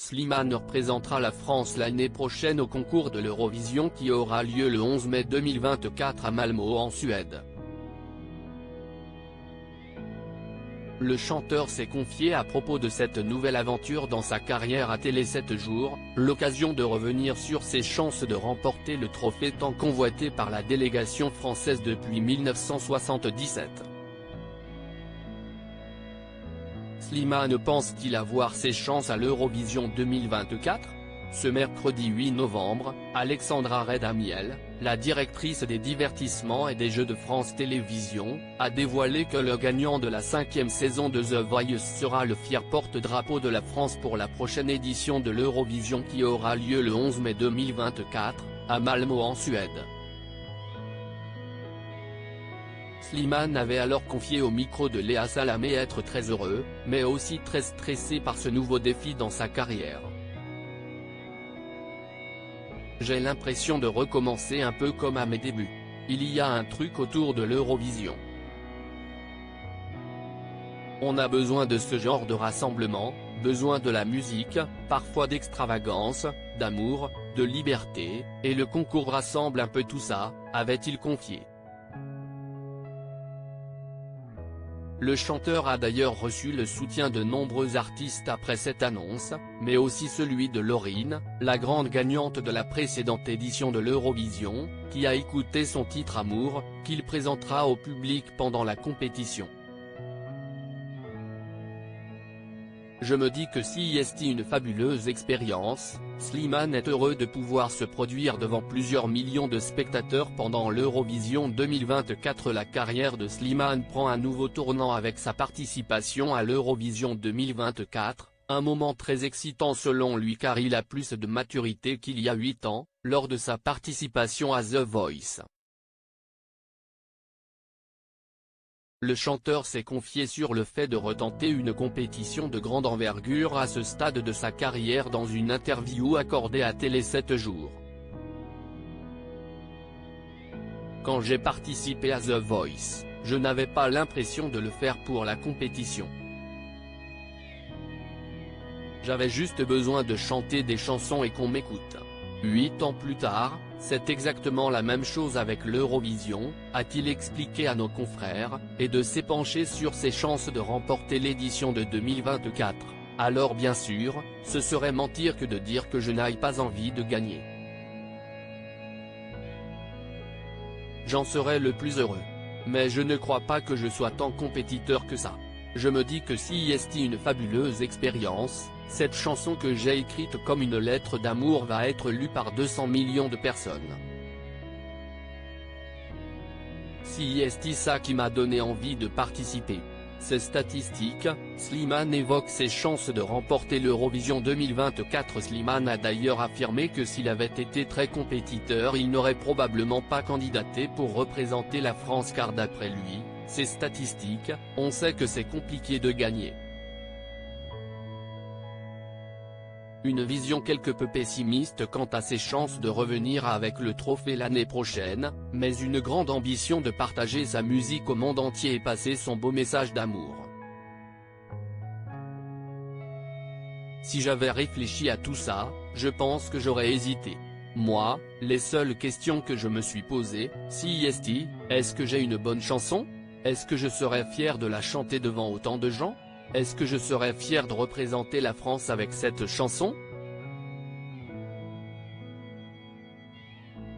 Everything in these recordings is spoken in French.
Slimane représentera la France l'année prochaine au concours de l'Eurovision qui aura lieu le 11 mai 2024 à Malmö en Suède. Le chanteur s'est confié à propos de cette nouvelle aventure dans sa carrière à Télé 7 jours, l'occasion de revenir sur ses chances de remporter le trophée tant convoité par la délégation française depuis 1977. Slimane pense-t-il avoir ses chances à l'Eurovision 2024 ? Ce mercredi 8 novembre, Alexandra Redamiel, la directrice des divertissements et des Jeux de France Télévisions, a dévoilé que le gagnant de la 5e saison de The Voice sera le fier porte-drapeau de la France pour la prochaine édition de l'Eurovision qui aura lieu le 11 mai 2024, à Malmö en Suède. Slimane avait alors confié au micro de Léa Salamé être très heureux, mais aussi très stressé par ce nouveau défi dans sa carrière. J'ai l'impression de recommencer un peu comme à mes débuts. Il y a un truc autour de l'Eurovision. On a besoin de ce genre de rassemblement, besoin de la musique, parfois d'extravagance, d'amour, de liberté, et le concours rassemble un peu tout ça, avait-il confié. Le chanteur a d'ailleurs reçu le soutien de nombreux artistes après cette annonce, mais aussi celui de Lauryn, la grande gagnante de la précédente édition de l'Eurovision, qui a écouté son titre Amour, qu'il présentera au public pendant la compétition. Je me dis que si c'est une fabuleuse expérience, Slimane est heureux de pouvoir se produire devant plusieurs millions de spectateurs pendant l'Eurovision 2024. La carrière de Slimane prend un nouveau tournant avec sa participation à l'Eurovision 2024, un moment très excitant selon lui car il a plus de maturité qu'il y a 8 ans, lors de sa participation à The Voice. Le chanteur s'est confié sur le fait de retenter une compétition de grande envergure à ce stade de sa carrière dans une interview accordée à Télé 7 jours. Quand j'ai participé à The Voice, je n'avais pas l'impression de le faire pour la compétition. J'avais juste besoin de chanter des chansons et qu'on m'écoute. 8 ans plus tard, c'est exactement la même chose avec l'Eurovision, a-t-il expliqué à nos confrères, et de s'épancher sur ses chances de remporter l'édition de 2024. Alors bien sûr, ce serait mentir que de dire que je n'aille pas envie de gagner. J'en serais le plus heureux. Mais je ne crois pas que je sois tant compétiteur que ça. Je me dis que si c'est une fabuleuse expérience, cette chanson que j'ai écrite comme une lettre d'amour va être lue par 200 millions de personnes. Si c'est ça qui m'a donné envie de participer. Ces statistiques, Slimane évoque ses chances de remporter l'Eurovision 2024. Slimane a d'ailleurs affirmé que s'il avait été très compétiteur il n'aurait probablement pas candidaté pour représenter la France car d'après lui, ces statistiques, on sait que c'est compliqué de gagner. Une vision quelque peu pessimiste quant à ses chances de revenir avec le trophée l'année prochaine, mais une grande ambition de partager sa musique au monde entier et passer son beau message d'amour. Si j'avais réfléchi à tout ça, je pense que j'aurais hésité. Moi, les seules questions que je me suis posées, si est-ce que j'ai une bonne chanson ? Est-ce que je serais fier de la chanter devant autant de gens ? Est-ce que je serais fier de représenter la France avec cette chanson ?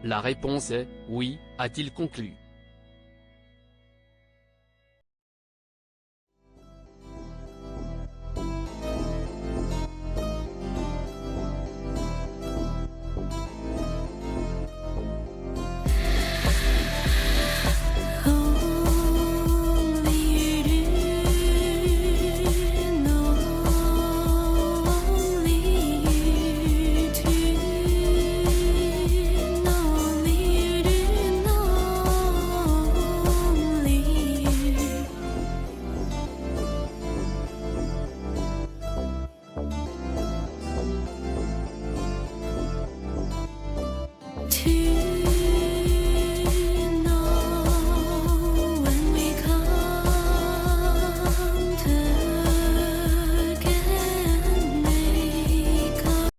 La réponse est « oui », a-t-il conclu.